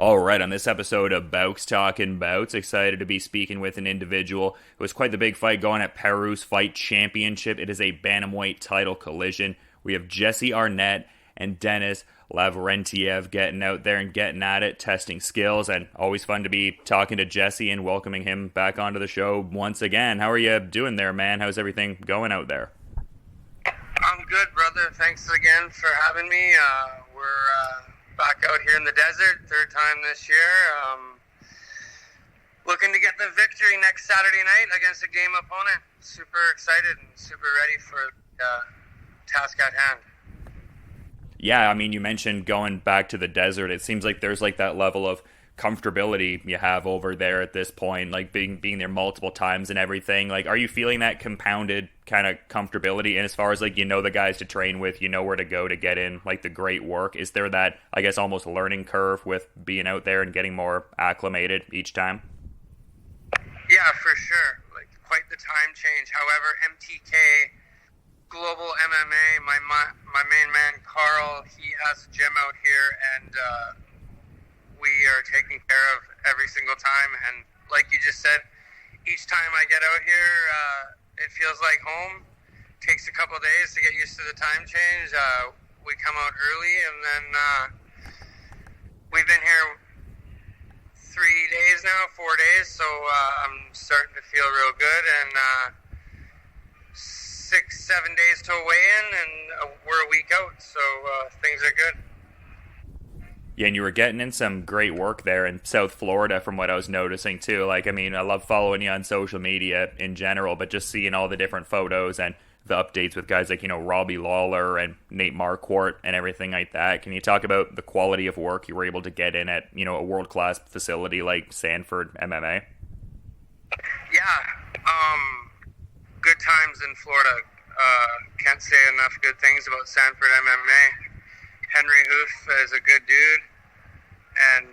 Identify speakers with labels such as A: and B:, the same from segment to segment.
A: All right, on this episode of Bowks Talking Bouts, excited to be speaking with an individual. It was quite the big fight going at Parus Fight Championship. It is a bantamweight title collision. We have Jesse Arnett and Denis Lavrentyev getting out there and getting at it, testing skills, and always fun to be talking to Jesse and welcoming him back onto the show once again. How are you doing there, man? How's everything going out there?
B: I'm good, brother. Thanks again for having me. We're back out here in the desert, third time this year. Looking to get the victory next Saturday night against a game opponent. Super excited and super ready for the task at hand.
A: Yeah, I mean, you mentioned going back to the desert. It seems like there's like that level of comfortability you have over there at this point, like being there multiple times and everything. Like, are you feeling that compounded kind of comfortability? And as far as like, you know, the guys to train with, you know where to go to get in like the great work. Is there that, I guess, almost learning curve with being out there and getting more acclimated each time?
B: Yeah, for sure. Like, quite the time change. However, MTK, Global MMA, my main man Carl, he has a gym out here, and we are taking care of every single time. And like you just said, each time I get out here, it feels like home. Takes a couple of days to get used to the time change. We come out early, and then we've been here 4 days, so I'm starting to feel real good. And 6-7 days to weigh-in, and we're a week out, so things are good.
A: Yeah, and you were getting in some great work there in South Florida from what I was noticing too. Like, I mean, I love following you on social media in general, but just seeing all the different photos and the updates with guys like, you know, Robbie, Lawler and Nate Marquardt and everything like that. Can you talk about the quality of work you were able to get in at, you know, a world-class facility like Sanford MMA?
B: Yeah, good times in Florida. Can't say enough good things about Sanford MMA. Henry Hoof is a good dude, and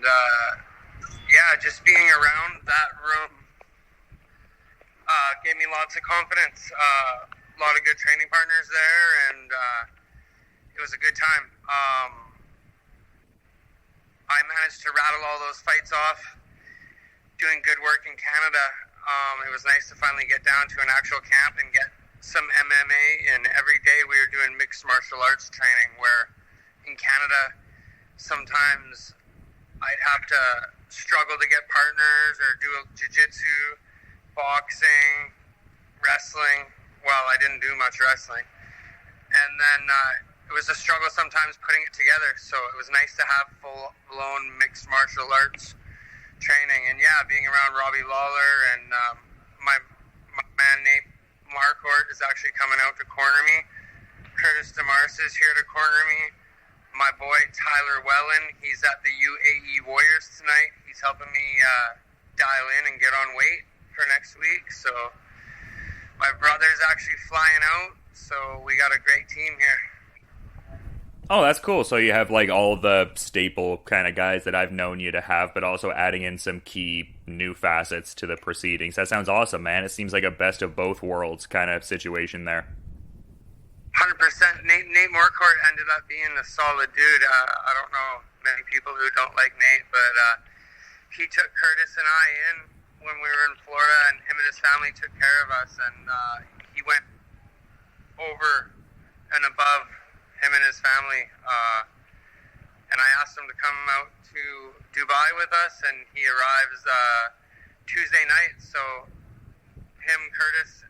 B: yeah, just being around that room gave me lots of confidence. A lot of good training partners there, and it was a good time. I managed to rattle all those fights off, doing good work in Canada. It was nice to finally get down to an actual camp and get some MMA, and every day we were doing mixed martial arts training, where in Canada, sometimes I'd have to struggle to get partners or do jiu-jitsu, boxing, wrestling. Well, I didn't do much wrestling. And then it was a struggle sometimes putting it together. So it was nice to have full-blown mixed martial arts training. And yeah, being around Robbie, Lawler, and my man Nate Marquardt is actually coming out to corner me. Curtis DeMars is here to corner me. My boy Tyler Wellen, he's at the UAE Warriors tonight. He's helping me dial in and get on weight for next week. So my brother's actually flying out, so we got a great team here.
A: Oh, that's cool. So you have like all the staple kind of guys that I've known you to have, but also adding in some key new facets to the proceedings. That sounds awesome, man. It seems like a best of both worlds kind of situation there.
B: 100%. Nate Marquardt ended up being a solid dude. I don't know many people who don't like Nate, but he took Curtis and I in when we were in Florida, and him and his family took care of us, and he went over and above him and his family. And I asked him to come out to Dubai with us, and he arrives Tuesday night. So him, Curtis,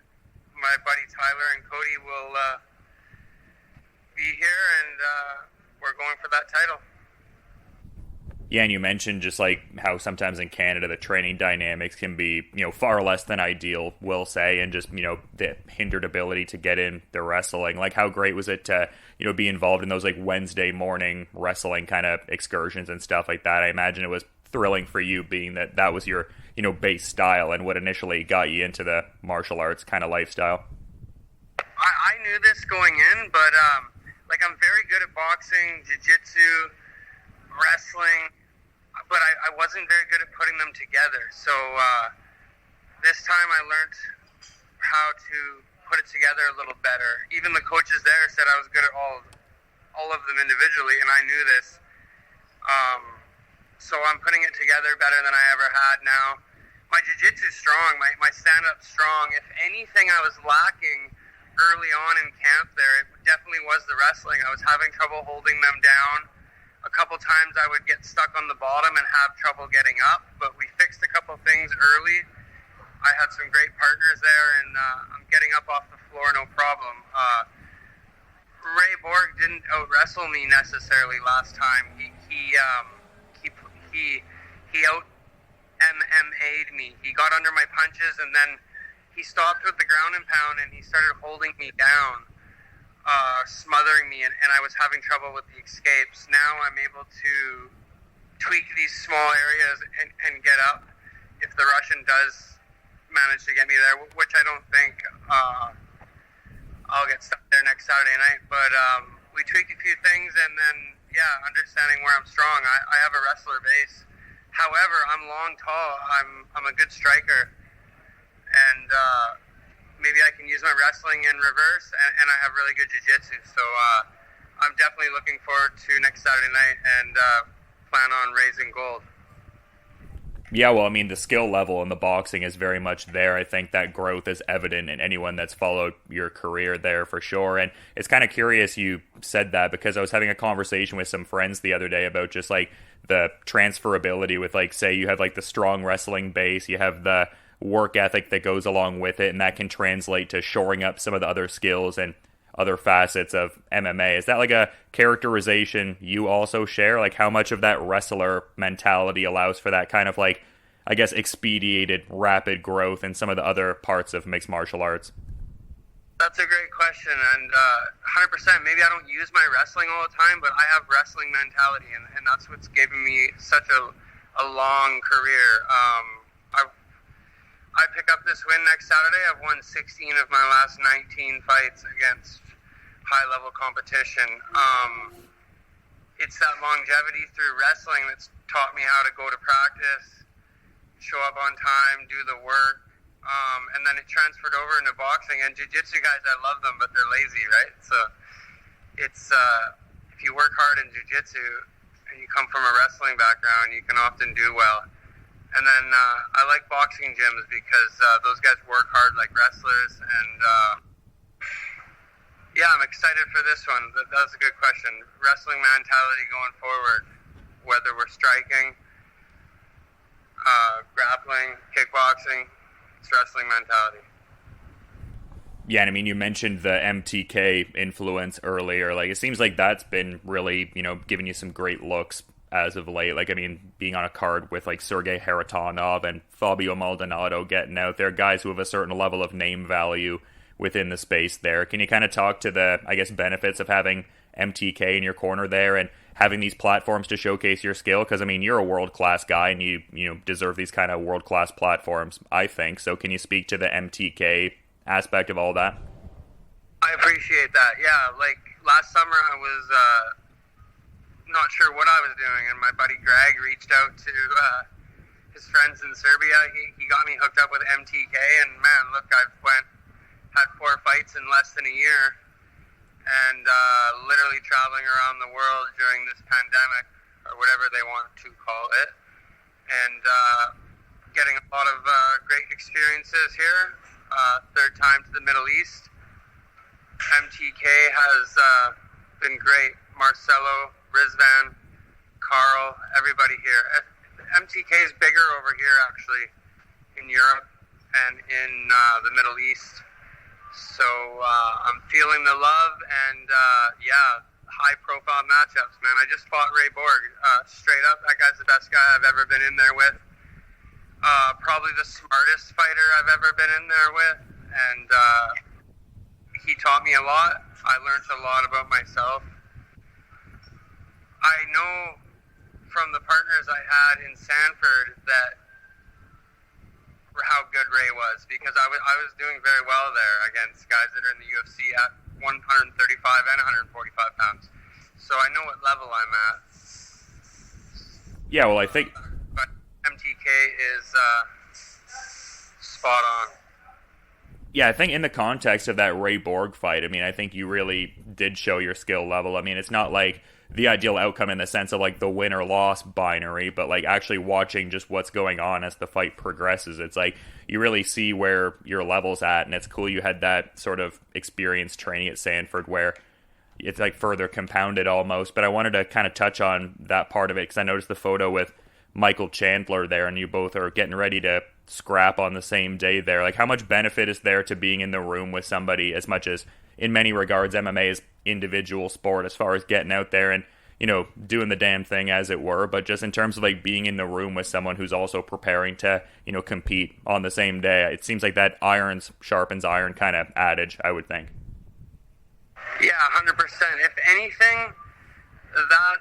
B: my buddy Tyler, and Cody will be here, and we're going for that title.
A: Yeah, and you mentioned just like how sometimes in Canada the training dynamics can be, you know, far less than ideal, we'll say, and just, you know, the hindered ability to get in the wrestling. Like, how great was it to, you know, be involved in those like Wednesday morning wrestling kind of excursions and stuff like that? I imagine it was thrilling for you, being that that was your, you know, base style and what initially got you into the martial arts kind of lifestyle.
B: I knew this going in, but like, I'm very good at boxing, jiu-jitsu, wrestling, but I wasn't very good at putting them together. So this time I learned how to put it together a little better. Even the coaches there said I was good at all of them individually, and I knew this. So I'm putting it together better than I ever had now. My jiu-jitsu's strong, my stand-up's strong. If anything I was lacking early on in camp there, it definitely was the wrestling. I was having trouble holding them down. A couple times I would get stuck on the bottom and have trouble getting up, but we fixed a couple things early. I had some great partners there, and I'm getting up off the floor no problem. Ray Borg didn't out-wrestle me necessarily last time. He out MMA'd me. He got under my punches, and then he stopped with the ground and pound, and he started holding me down, smothering me, and I was having trouble with the escapes. Now I'm able to tweak these small areas and get up if the Russian does manage to get me there, which I don't think I'll get stuck there next Saturday night. But we tweaked a few things, and then, understanding where I'm strong. I have a wrestler base. However, I'm long, tall. I'm a good striker, and maybe I can use my wrestling in reverse, and I have really good jiu-jitsu. So I'm definitely looking forward to next Saturday night and plan on raising gold.
A: Yeah, well, I mean, the skill level in the boxing is very much there. I think that growth is evident in anyone that's followed your career there for sure. And it's kind of curious you said that, because I was having a conversation with some friends the other day about just like the transferability with, like, say you have like the strong wrestling base, you have the work ethic that goes along with it, and that can translate to shoring up some of the other skills and other facets of MMA. Is that like a characterization you also share? Like, how much of that wrestler mentality allows for that kind of, like, I guess, expedited, rapid growth in some of the other parts of mixed martial arts?
B: That's a great question, and 100%. Maybe I don't use my wrestling all the time, but I have wrestling mentality, and that's what's given me such a long career. I pick up this win next Saturday. I've won 16 of my last 19 fights against high-level competition. It's that longevity through wrestling that's taught me how to go to practice, show up on time, do the work, and then it transferred over into boxing. And jiu-jitsu guys, I love them, but they're lazy, right? So it's if you work hard in jiu-jitsu and you come from a wrestling background, you can often do well. And then I like boxing gyms because those guys work hard like wrestlers. And I'm excited for this one. That was a good question. Wrestling mentality going forward, whether we're striking, grappling, kickboxing, it's wrestling mentality.
A: Yeah, and I mean, you mentioned the MTK influence earlier. Like, it seems like that's been really, giving you some great looks as of late. Like, I mean, being on a card with like Sergey Haratonov and Fabio Maldonado getting out there, guys who have a certain level of name value within the space there. Can you kind of talk to the, I guess, benefits of having MTK in your corner there and having these platforms to showcase your skill? Because, I mean, you're a world-class guy and you deserve these kind of world-class platforms, I think. So can you speak to the MTK aspect of all that?
B: I appreciate that. Yeah, like last summer I was not sure what I was doing, and my buddy Greg reached out to his friends in Serbia. He got me hooked up with MTK, and man, look, I've had 4 fights in less than a year, and literally traveling around the world during this pandemic, or whatever they want to call it, and getting a lot of great experiences here. Third time to the Middle East. MTK has been great. Marcelo, Rizvan, Carl, everybody here. MTK is bigger over here, actually, in Europe and in the Middle East. So I'm feeling the love, and high-profile matchups, man. I just fought Ray Borg. Straight up, that guy's the best guy I've ever been in there with. Probably the smartest fighter I've ever been in there with, and he taught me a lot. I learned a lot about myself. I know from the partners I had in Sanford that how good Ray was, because I was doing very well there against guys that are in the UFC at 135 and 145 pounds. So I know what level I'm at.
A: Yeah, well, I think...
B: But MTK is spot on.
A: Yeah, I think in the context of that Ray Borg fight, I mean, I think you really did show your skill level. I mean, it's not like the ideal outcome in the sense of like the win or loss binary, but like actually watching just what's going on as the fight progresses. It's like you really see where your level's at, and it's cool you had that sort of experience training at Sanford where it's like further compounded almost. But I wanted to kind of touch on that part of it because I noticed the photo with Michael Chandler there, and you both are getting ready to scrap on the same day there. Like, how much benefit is there to being in the room with somebody, as much as in many regards MMA is individual sport as far as getting out there and, you know, doing the damn thing as it were, but just in terms of like being in the room with someone who's also preparing to, you know, compete on the same day. It seems like that iron sharpens iron kind of adage, I would think.
B: Yeah, 100%. If anything, that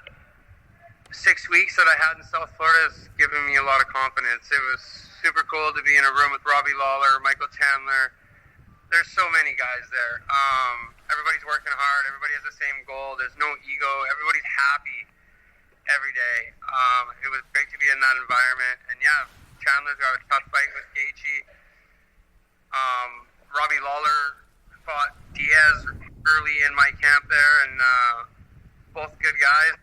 B: 6 weeks that I had in South Florida has given me a lot of confidence. It was super cool to be in a room with Robbie, Lawler, Michael Chandler. There's so many guys there. Everybody's working hard. Everybody has the same goal. There's no ego. Everybody's happy every day. It was great to be in that environment. And yeah, Chandler's got a tough fight with Gaethje. Robbie Lawler fought Diaz early in my camp there, and both good guys.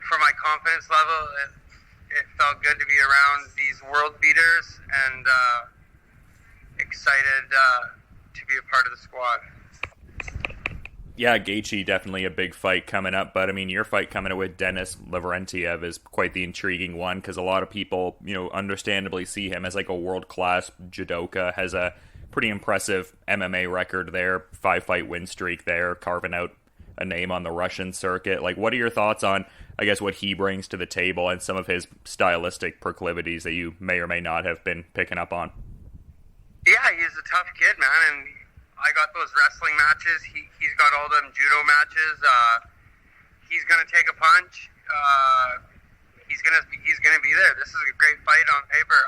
B: For my confidence level, it felt good to be around these world beaters, and excited to be a part of the squad.
A: Yeah, Gaethje, definitely a big fight coming up, but I mean, your fight coming up with Denis Lavrentyev is quite the intriguing one, because a lot of people, you know, understandably see him as like a world-class judoka, has a pretty impressive MMA record there, 5-fight win streak there, carving out a name on the Russian circuit. Like, what are your thoughts on, I guess, what he brings to the table and some of his stylistic proclivities that you may or may not have been picking up on?
B: Yeah, he's a tough kid, man, and I got those wrestling matches. He's got all them judo matches. He's gonna take a punch. He's gonna be there. This is a great fight on paper.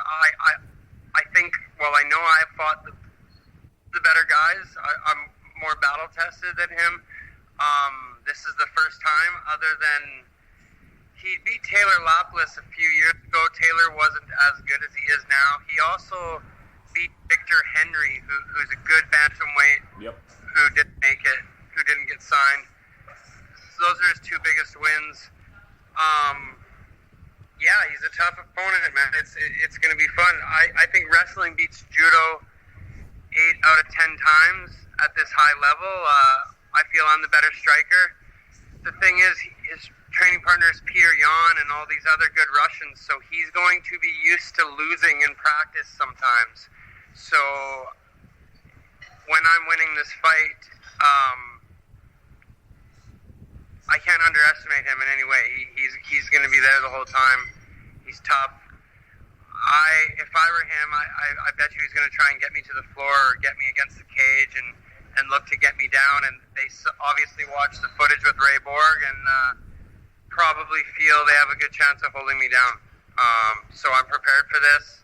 B: I think. Well, I know I've fought the better guys. I'm more battle tested than him. This is the first time, other than he beat Taylor Lapilus a few years ago. Taylor wasn't as good as he is now. He also beat Victor Henry, who's a good bantamweight, who didn't make it, who didn't get signed. So those are his two biggest wins. Yeah, he's a tough opponent, man. It's going to be fun. I think wrestling beats judo 8 out of 10 times at this high level. I feel I'm the better striker. The thing is, his training partner is Peter Yan and all these other good Russians, so he's going to be used to losing in practice sometimes. So when I'm winning this fight, I can't underestimate him in any way. He's going to be there the whole time. He's tough. If I were him, I bet you he's going to try and get me to the floor or get me against the cage and look to get me down. And they obviously watched the footage with Ray Borg and probably feel they have a good chance of holding me down. So I'm prepared for this.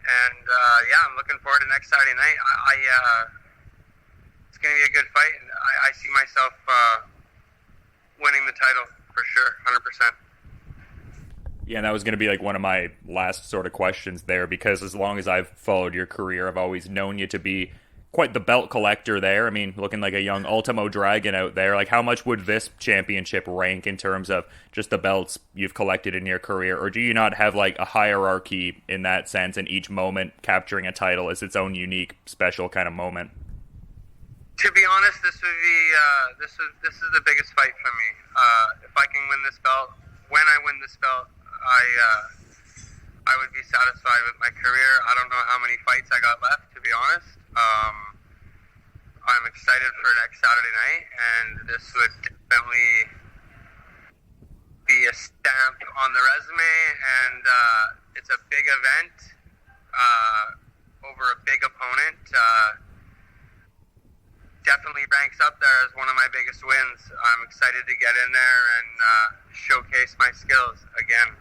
B: And yeah, I'm looking forward to next Saturday night. It's going to be a good fight, and I see myself winning the title for sure, 100%.
A: Yeah, and that was going to be like one of my last sort of questions there, because as long as I've followed your career, I've always known you to be quite the belt collector there. I mean, looking like a young Ultimo Dragon out there. Like, how much would this championship rank in terms of just the belts you've collected in your career? Or do you not have like a hierarchy in that sense, and each moment capturing a title is its own unique, special kind of moment?
B: To be honest, this would be this is the biggest fight for me. If I can win this belt, when I win this belt, I would be satisfied with my career. I don't know how many fights I got left, to be honest. I'm excited for next Saturday night, and this would definitely be a stamp on the resume, and it's a big event over a big opponent. Definitely ranks up there as one of my biggest wins. I'm excited to get in there and showcase my skills again.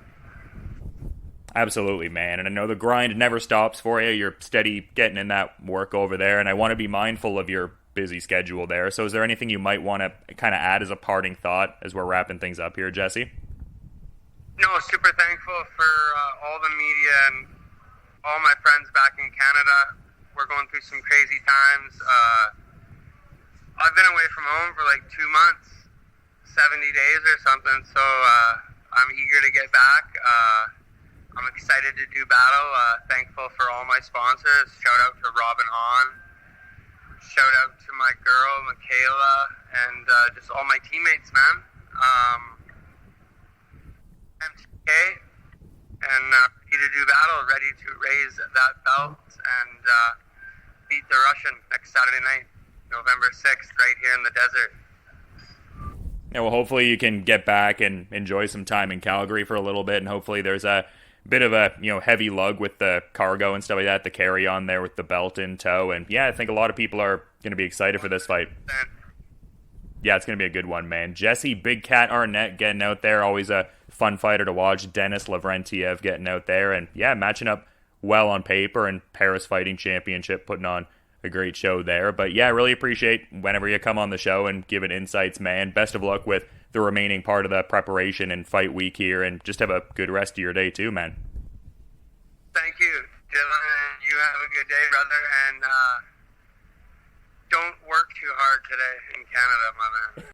A: Absolutely, man. And I know the grind never stops for you. You're steady getting in that work over there, and I want to be mindful of your busy schedule there. So is there anything you might want to kind of add as a parting thought as we're wrapping things up here, Jesse?
B: No, super thankful for all the media and all my friends back in Canada. We're going through some crazy times. I've been away from home for like 2 months, 70 days or something, so I'm eager to get back. I'm excited to do battle. Thankful for all my sponsors. Shout out to Rob and Han. Shout out to my girl, Michaela, and just all my teammates, man. MTK, and ready to do battle, ready to raise that belt and beat the Russian next Saturday night, November 6th, right here in the desert.
A: Yeah, well, hopefully you can get back and enjoy some time in Calgary for a little bit, and hopefully there's a bit of a heavy lug with the cargo and stuff like that, the carry on there with the belt in tow. And yeah, I think a lot of people are going to be excited for this fight. Yeah, it's going to be a good one, man. Jesse Big Cat Arnett getting out there, always a fun fighter to watch. Denis Lavrentyev getting out there, and yeah, matching up well on paper, and Parus Fighting Championship putting on a great show there. But yeah, I really appreciate whenever you come on the show and giving insights, man. Best of luck with the remaining part of the preparation and fight week here, and just have a good rest of your day too, man.
B: Thank you, Dylan. You have a good day, brother, and don't work too hard today in Canada, my man.